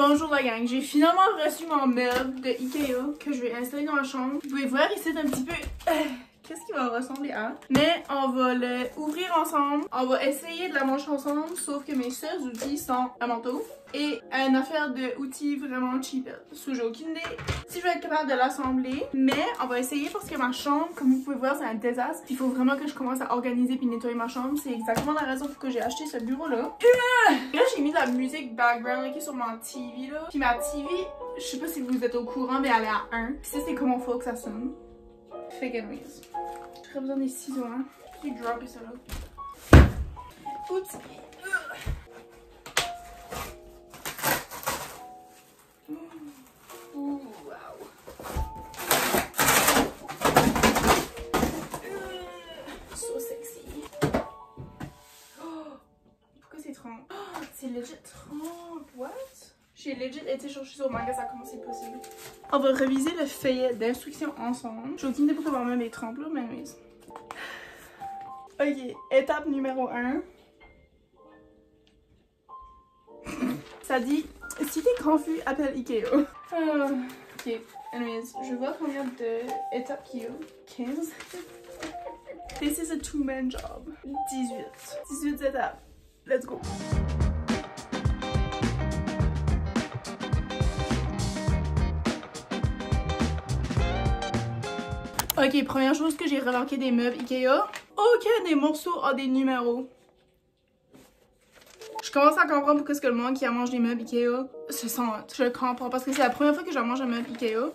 Bonjour la gang, j'ai finalement reçu mon meuble de Ikea que je vais installer dans la chambre. Vous pouvez voir ici un petit peu qu'est-ce qu'il va ressembler à. Mais on va le ouvrir ensemble, on va essayer de la manger ensemble, sauf que mes seuls outils sont un manteau et une affaire de outils vraiment cheap. So, j'ai aucune idée si je vais être capable de l'assembler, mais on va essayer parce que ma chambre, comme vous pouvez voir, c'est un désastre. Il faut vraiment que je commence à organiser puis nettoyer ma chambre. C'est exactement la raison pour que j'ai acheté ce bureau-là. Là, j'ai mis de la musique background là, qui est sur ma TV là. Puis ma TV, je sais pas si vous êtes au courant, mais elle est à 1. Puis ça, c'est comment il faut que ça sonne. Fait que anyways. J'aurais besoin des ciseaux, hein. Je vais dropper ça là. Oups. C'est legit 30, what? J'ai legit été chercher sur le magasin comment c'est possible. On va réviser le feuillet d'instructions ensemble. J'ai aucune idée pourquoi ma même est trempe là, mais oui. Ok, étape numéro 1. Ça dit, si t'es confus, appelle Ikea. Ok, anyways, je vois combien d'étapes qu'il y a. 15. This is a two-man job. 18 étapes. Let's go. Ok, première chose que j'ai remarqué des meubles Ikea, aucun des morceaux a des numéros. Je commence à comprendre pourquoi est-ce que le monde qui mange des meubles Ikea se sent hot. Je le comprends parce que c'est la première fois que je mange un meuble Ikea.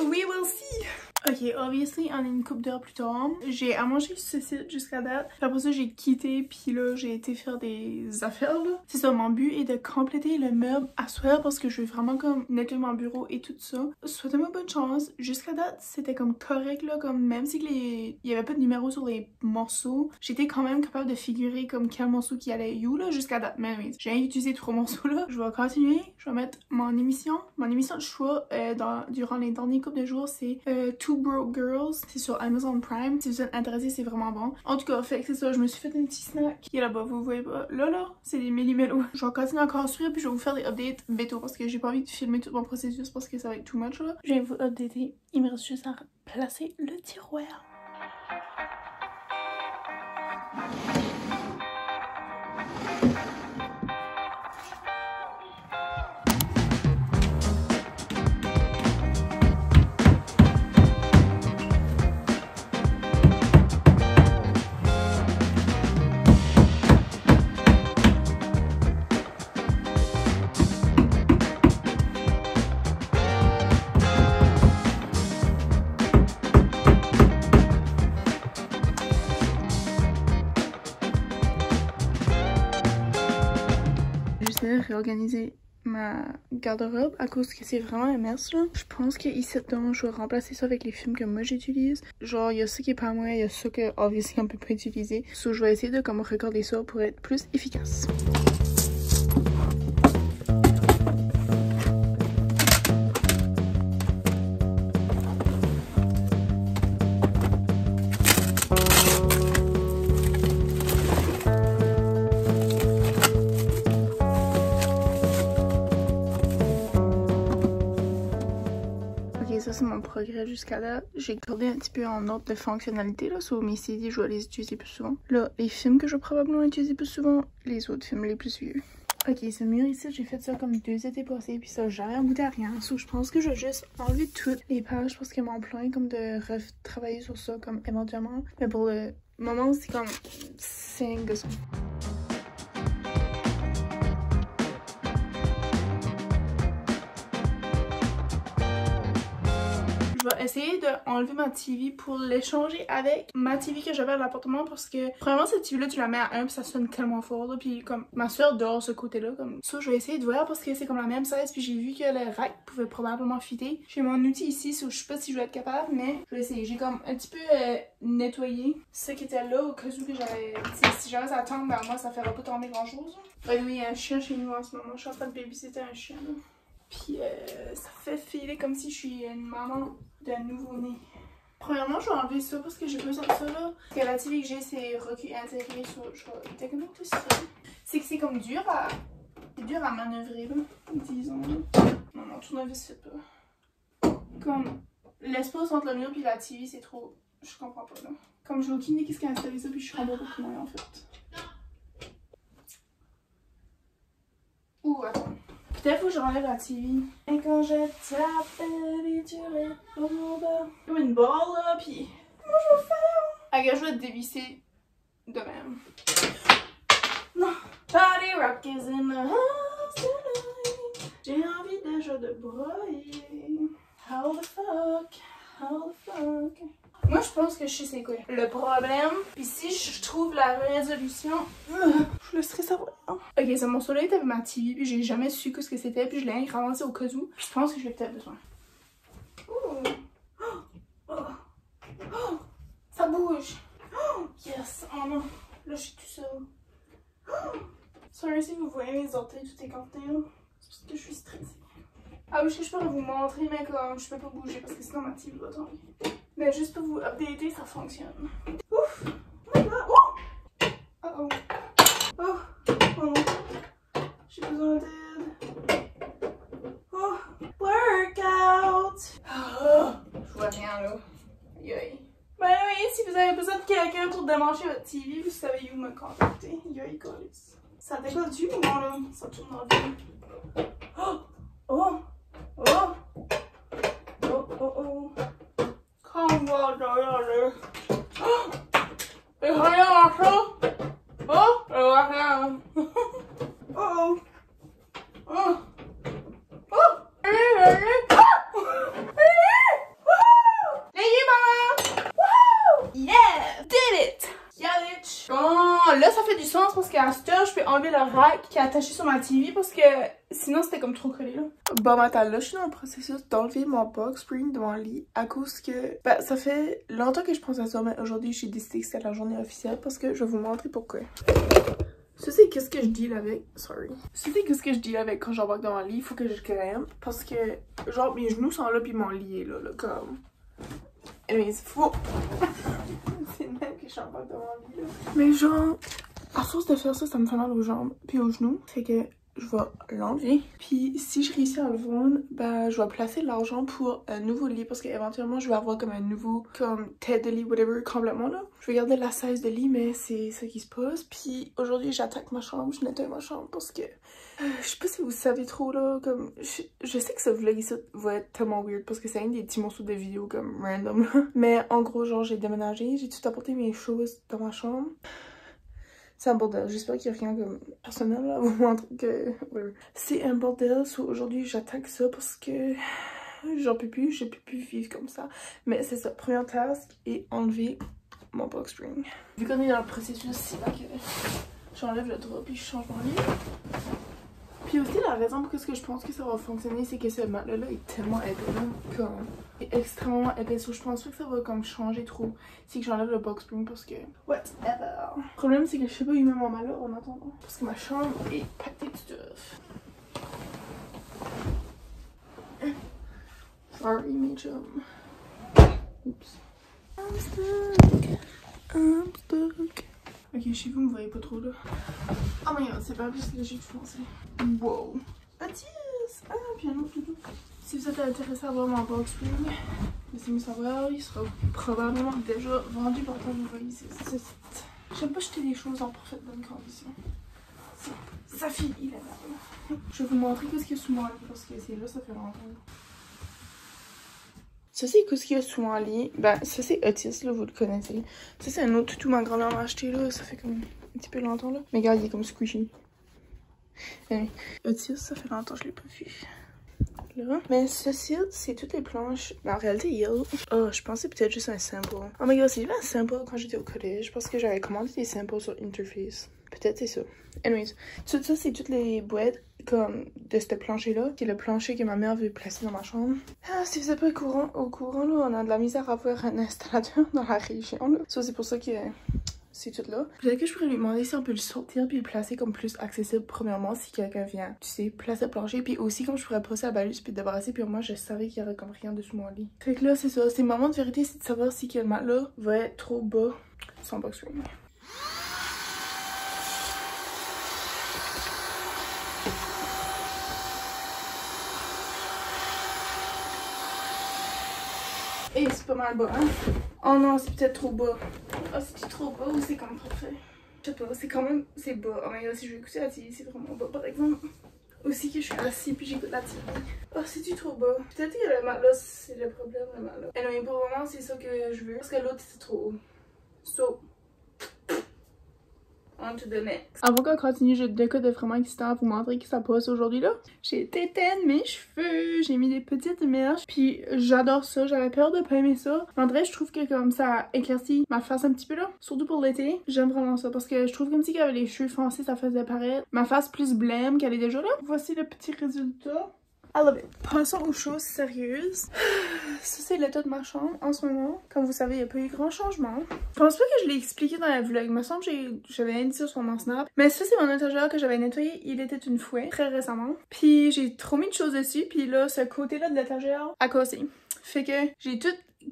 We will see. Ok, obviously, on est une couple d'heures plus tard. J'ai à manger ceci jusqu'à date. Puis après ça, j'ai quitté. Puis là, j'ai été faire des affaires là. C'est ça, mon but est de compléter le meuble à soir parce que je veux vraiment comme nettoyer mon bureau et tout ça. Souhaitez-moi bonne chance. Jusqu'à date, c'était comme correct là. Comme même si il y avait pas de numéro sur les morceaux, j'étais quand même capable de figurer comme quel morceau qui allait où là jusqu'à date. Mais oui, j'ai utilisé 3 morceaux là. Je vais continuer. Je vais mettre mon émission de choix durant les derniers couples de jours, c'est Two Broke Girls, c'est sur Amazon Prime. Si vous êtes intéressé, c'est vraiment bon. En tout cas, fait que c'est ça, je me suis fait un petit snack qui est là-bas, vous voyez pas. Là, c'est des millimélos. Je vais continuer à construire puis je vais vous faire des updates bientôt parce que j'ai pas envie de filmer tout mon processus parce que ça va être too much là. Je vais vous updater. Il me reste juste à placer le tiroir. J'essaie de réorganiser ma garde-robe à cause que c'est vraiment immense là. Je pense que ici dedans, je vais remplacer ça avec les films que moi j'utilise. Genre, il y a ça qui est pas moi, il y a ça que obviously on peut pas utiliser. So, je vais essayer de comme regarder ça pour être plus efficace. Ça c'est mon progrès jusqu'à là. J'ai gardé un petit peu en ordre de fonctionnalité là, sur mes CD, je vais les utiliser plus souvent. Là, les films que je vais probablement utiliser plus souvent, les autres films les plus vieux. Ok, ce mur ici, j'ai fait ça comme 2 étés passés, puis ça n'a jamais abouti à rien. So, je pense que je vais juste enlever toutes les pages parce que mon plan est comme de retravailler sur ça comme éventuellement. Mais pour le moment, c'est comme 5 gossons. Je vais essayer d'enlever ma TV pour l'échanger avec ma TV que j'avais à l'appartement parce que premièrement cette TV là tu la mets à 1 puis ça sonne tellement fort là, puis comme ma soeur dort ce côté là comme ça, je vais essayer de voir parce que c'est comme la même size puis j'ai vu que le rack pouvait probablement fitter. J'ai mon outil ici, so je sais pas si je vais être capable mais je vais essayer. J'ai comme un petit peu nettoyé ce qui était là au cas où que j'avais, si jamais ça tombe ben moi ça fera pas tomber grand chose. Oui, il y a un chien chez nous en ce moment, je suis en train de babysitter un chien là. Puis ça fait filer comme si je suis une maman d'un nouveau-né. Premièrement, je vais enlever ça parce que j'ai besoin de ça là. Parce que la TV que j'ai, c'est recul intégré sur. Je vais déconnecter ça. C'est que c'est comme dur à dur à manœuvrer, là, disons. Non, non, tournevis fait pas. Comme, l'espace entre le mur et la TV, c'est trop... Je comprends pas, là. Comme, j'ai aucune idée qu'est-ce qui a installé ça, puis je comprends pas comment, en fait. Ouh, attends. Peut-être faut que je renlève la TV. Et quand je tape, et tu réponds comme une balle, là, pis... Comment je vais faire? Regarde, je vais te dévisser de même. Non. Party rock is in the house tonight. J'ai envie déjà de broyer. How the fuck? How the fuck? Moi, je pense que je sais c'est quoi le problème. Puis si je trouve la résolution, je le serais savoir. Ok, c'est mon soleil était avec ma TV, puis j'ai jamais su ce que c'était, puis je l'ai ramassé au cas où. Puis je pense que je l'ai peut-être besoin. Oh. Oh. Oh. Ça bouge. Oh. Yes. Oh non. Là, je suis tout seul. Oh. Sorry si vous voyez mes orteils tout écartés, là. C'est parce que je suis stressée. Ah oui, je peux vous montrer, mais comme je peux pas bouger parce que sinon ma TV va tomber. Mais juste pour vous updater, ça fonctionne. Ouf! Oh my god! Oh! Uh-oh. Oh! Oh non! J'ai besoin d'aide. Oh! Workout! Oh! Je vois rien là. Aïe aïe. Ben oui, si vous avez besoin de quelqu'un pour démancher votre TV, vous savez où me contacter. Aïe guys. Ça décolle du moment là. Ça tourne en vie. Oh! Oh! Oh! Oh oh oh! Come on, là! Oh! Et rien à ça! Oh! Et rien! Oh! Oh! Oh! Yeah! Did it! Yalitch! Bon, là ça fait du sens parce qu'à cette heure, je peux enlever le rack qui est attaché sur ma TV parce que sinon c'était comme trop collé là. Bon matin, là je suis dans le processus d'enlever mon box spring de mon lit à cause que ben ça fait longtemps que je pense à ça, mais aujourd'hui j'ai décidé que c'était la journée officielle parce que je vais vous montrer pourquoi. Ça c'est qu'est-ce que je deal avec, sorry. Ça c'est qu'est-ce que je deal avec quand j'embarque dans mon lit, il faut que je grimpe parce que genre mes genoux sont là puis mon lit est là, comme. Anyways, faut... c'est même que j'embarque dans mon lit là. Mais genre, à force de faire ça, ça me fait mal aux jambes puis aux genoux. Fait que je vais l'enlever. Puis si je réussis à le vendre, ben je vais placer l'argent pour un nouveau lit parce qu'éventuellement je vais avoir comme un nouveau comme tête de lit, whatever, complètement là. Je vais garder la size de lit, mais c'est ça qui se passe. Puis aujourd'hui j'attaque ma chambre, je nettoie ma chambre parce que je sais pas si vous savez trop là, comme je sais que ce vlog ici va être tellement weird parce que c'est un des petits morceaux de vidéo comme random là. Mais en gros genre j'ai déménagé, j'ai tout apporté mes choses dans ma chambre. C'est un bordel, j'espère qu'il n'y a rien comme personnel là, vous montre que... C'est un bordel, so aujourd'hui j'attaque ça parce que j'en peux plus, je peux plus vivre comme ça. Mais c'est ça, première task est enlever mon box spring. Vu qu'on est dans le processus, c'est là que j'enlève le drap puis je change mon lit. Puis aussi la raison pour laquelle je pense que ça va fonctionner, c'est que ce matelas là est tellement épais là, comme est extrêmement épais. So, je pense pas que ça va comme changer trop si que j'enlève le box spring parce que whatever. Le problème c'est que je sais pas où il met mon matelas en attendant parce que ma chambre est pâtée de stuff. Sorry mes chums. Oups. I'm stuck. Ok, chez vous, me voyez pas trop là. Oh my god, c'est pas plus léger que français. Wow. Otis! Ah, puis un autre doudou. Si vous êtes intéressé à voir mon box spring, laissez-moi savoir. Il sera probablement déjà vendu par le temps que vous voyez ici. J'aime pas jeter des choses en parfaite bonne condition. Ça finit là. Je vais vous montrer ce qu'il y a sous mon lit parce que c'est là, ça fait longtemps. Ça c'est ce qu'il y a sous mon lit. Ben ça c'est Otis là, vous le connaissez. Ça c'est un autre toutou ma grand-mère m'a acheté là, ça fait comme un petit peu longtemps là. Mais regarde, il est comme squishy. Anyway. Otis, ça fait longtemps que je l'ai pas vu. Là. Mais ceci, c'est toutes les planches. Mais en réalité, il y a... Oh, je pensais peut-être juste un sample. Oh my god, c'est un sample quand j'étais au collège parce que j'avais commandé des samples sur Interface. Peut-être c'est ça. Anyways, tout ça, c'est toutes les boîtes comme de ce plancher-là, qui est le plancher que ma mère veut placer dans ma chambre. Ah, si vous êtes pas au courant, là, on a de la misère à avoir un installateur dans la région, là. Ça, c'est pour ça que c'est tout là. Peut-être que je pourrais lui demander si on peut le sortir puis le placer comme plus accessible premièrement si quelqu'un vient, tu sais, placer le plancher. Puis aussi comme je pourrais passer la baluse puis le débarrasser, puis moi je savais qu'il y aurait comme rien dessous mon lit. Fait que là, c'est ça. C'est le moment de vérité, c'est de savoir si le matelas va être trop bas sans box spring. Et c'est pas mal bas, hein? Oh non, c'est peut-être trop bas. Oh, c'est trop bas ou c'est comme parfait? Je sais pas, c'est quand même, c'est bas. Oh my god, si je vais écouter la télé, c'est vraiment bas, par exemple. Aussi que je suis assise puis j'écoute la télé. Oh, c'est-tu trop bas? Peut-être que le matelas, c'est le problème, le matelas. Et non, mais pour le moment, c'est ça que je veux. Parce que l'autre, c'est trop haut. So, on to the next. Avant qu'on continue, j'ai deux cas de vraiment excitant à vous montrer que ça passe aujourd'hui là. J'ai tétaine mes cheveux, j'ai mis des petites mèches, puis j'adore ça, j'avais peur de pas aimer ça. En vrai, je trouve que comme ça éclaircit ma face un petit peu là, surtout pour l'été. J'aime vraiment ça parce que je trouve comme si qu'avec les cheveux foncés, ça faisait paraître ma face plus blême qu'elle est déjà là. Voici le petit résultat. I love it. Passons aux choses sérieuses. Ça, c'est l'état de ma chambre en ce moment. Comme vous savez, il n'y a pas eu grand changement. Je pense pas que je l'ai expliqué dans la vlog. Il me semble que j'avais dit ça sur mon snap. Mais ça, c'est mon étagère que j'avais nettoyé. Il était une fois, très récemment. Puis j'ai trop mis de choses dessus. Puis là, ce côté-là de l'étagère a cassé. Fait que j'ai tout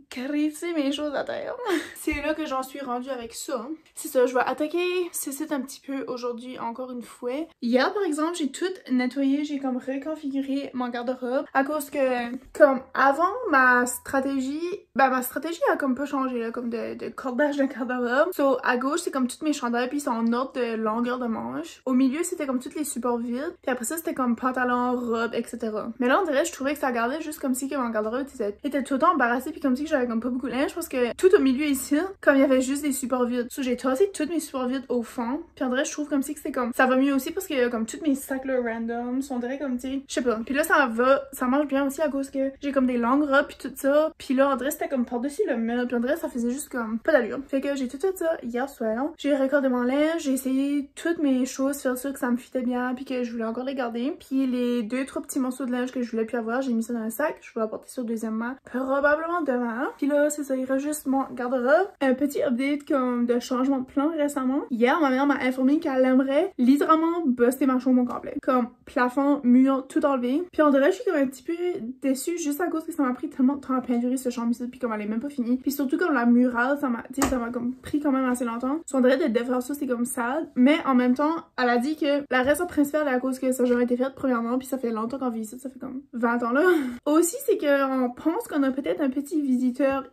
crissé mes choses à terre. C'est là que j'en suis rendue avec ça. C'est ça, je vais attaquer ce site un petit peu aujourd'hui encore une fois. Hier par exemple, j'ai tout nettoyé, j'ai comme reconfiguré mon garde-robe à cause que comme avant ma stratégie a comme pas changé là, comme de cordage de garde-robe. So à gauche c'est comme toutes mes chandails puis ils sont en ordre de longueur de manche. Au milieu c'était comme tous les supports vides. Puis après ça c'était comme pantalon, robe, etc. Mais là on dirait je trouvais que ça gardait juste comme si que mon garde-robe était tout le temps embarrassé puis comme si que j'avais comme pas beaucoup de linge parce que tout au milieu ici, comme il y avait juste des supports vides. So, j'ai tassé tous mes supports vides au fond. Puis en vrai, je trouve comme si que c'était comme ça va mieux aussi parce que comme toutes mes sacs là random sont direct comme tu sais, je sais pas. Puis là ça marche bien aussi à cause que j'ai comme des longues robes puis tout ça. Puis là en vrai c'était comme par-dessus le mur. Puis en vrai ça faisait juste comme pas d'allure. Fait que j'ai tout fait ça hier soir. J'ai recordé mon linge, j'ai essayé toutes mes choses, faire sûr que ça me fitait bien puis que je voulais encore les garder. Puis les 2-3 petits morceaux de linge que je voulais plus avoir, j'ai mis ça dans un sac. Je vais apporter ça deuxièmement probablement demain. Puis là, c'est ça, il reste juste mon garde-robe. Un petit update comme de changement de plan récemment. Hier, ma mère m'a informé qu'elle aimerait littéralement buster ma chambre au complet. Comme plafond, mur, tout enlevé. Puis on dirait que je suis comme un petit peu déçue juste à cause que ça m'a pris tellement de temps à peinturer cette chambre ici, puis comme elle est même pas finie. Puis surtout comme la murale, ça m'a comme pris quand même assez longtemps. So, on dirait de défaire ça, c'est comme sad. Mais en même temps, elle a dit que la raison principale est à cause que ça n'a jamais été fait premièrement, puis ça fait longtemps qu'on vit ici, ça fait comme 20 ans là. Aussi, c'est qu'on pense qu'on a peut-être un petit visiteur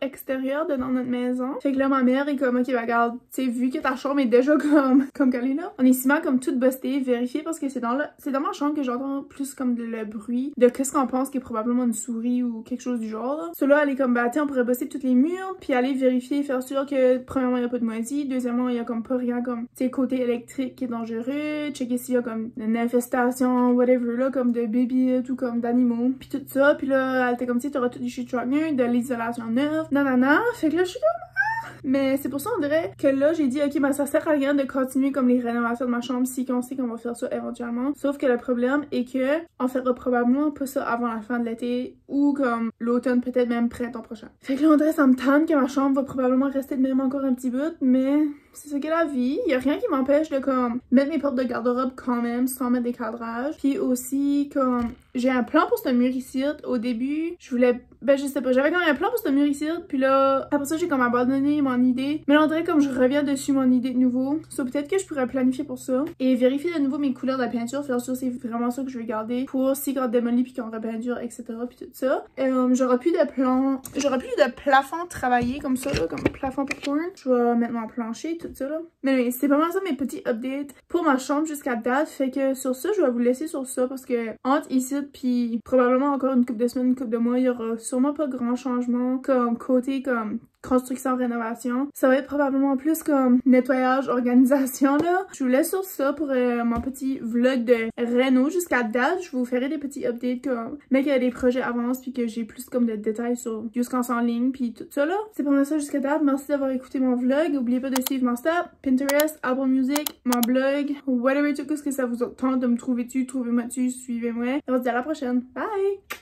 extérieur de dans notre maison. Fait que là, ma mère est comme, ok, bah, regarde, tu sais, vu que ta chambre est déjà comme qu'elle est là, on est ciment comme toute bustée, vérifier parce que c'est dans ma chambre que j'entends plus comme le bruit de qu'est-ce qu'on pense qui est probablement une souris ou quelque chose du genre, là. Cela, elle est comme, bah, tiens, on pourrait buster tous les murs, puis aller vérifier, faire sûr que, premièrement, il n'y a pas de moisie, deuxièmement, il y a comme pas rien comme, tu sais, côté électrique qui est dangereux, checker s'il y a comme une infestation, whatever, là, comme de bébés ou comme d'animaux, puis tout ça, puis là, elle était comme, tu sais, t'auras tout du shit de l'isolation neuve, nanana. Fait que là, je suis comme, mais c'est pour ça, on dirait que là, j'ai dit, ok, ben ça sert à rien de continuer comme les rénovations de ma chambre si on sait qu'on va faire ça éventuellement. Sauf que le problème est que on fera probablement pas ça avant la fin de l'été ou comme l'automne, peut-être même printemps prochain. Fait que là, on dirait ça me tente que ma chambre va probablement rester de même encore un petit bout, mais c'est ça qu'est la vie. Il y a rien qui m'empêche de comme mettre mes portes de garde-robe quand même sans mettre des cadrages. Puis aussi, comme j'ai un plan pour ce mur ici. Au début, je voulais, ben je sais pas, j'avais quand même un plan pour ce mur ici. Puis là, après ça, j'ai comme abandonné mon idée. Mais là, on dirait comme je reviens dessus mon idée de nouveau. So peut-être que je pourrais planifier pour ça. Et vérifier de nouveau mes couleurs de la peinture. Faire sûr c'est vraiment ça que je vais garder pour si quand on démolit puis qu'on repeinture, etc. Puis tout ça. J'aurai plus de plan, j'aurai plus de plafond travaillé comme ça, là, comme plafond pour tourner. Je vais mettre mon plancher, tout ça là. Mais c'est pas mal ça mes petits updates pour ma chambre jusqu'à date. Fait que sur ça, je vais vous laisser sur ça parce que entre ici puis probablement encore une couple de semaines, une couple de mois, il y aura sûrement pas grand changement comme côté comme construction, rénovation. Ça va être probablement plus comme nettoyage, organisation là. Je vous laisse sur ça pour mon petit vlog de réno jusqu'à date. Je vous ferai des petits updates comme mais que les projets avancent puis que j'ai plus comme de détails sur jusqu'en en ligne puis tout ça là. C'est pas mal ça jusqu'à date. Merci d'avoir écouté mon vlog. N'oubliez pas de suivre mon Snap, Pinterest, Apple Music, mon blog, whatever tout ce que ça vous tente de me trouver dessus, trouvez-moi dessus, suivez-moi. Et on se dit à la prochaine. Bye!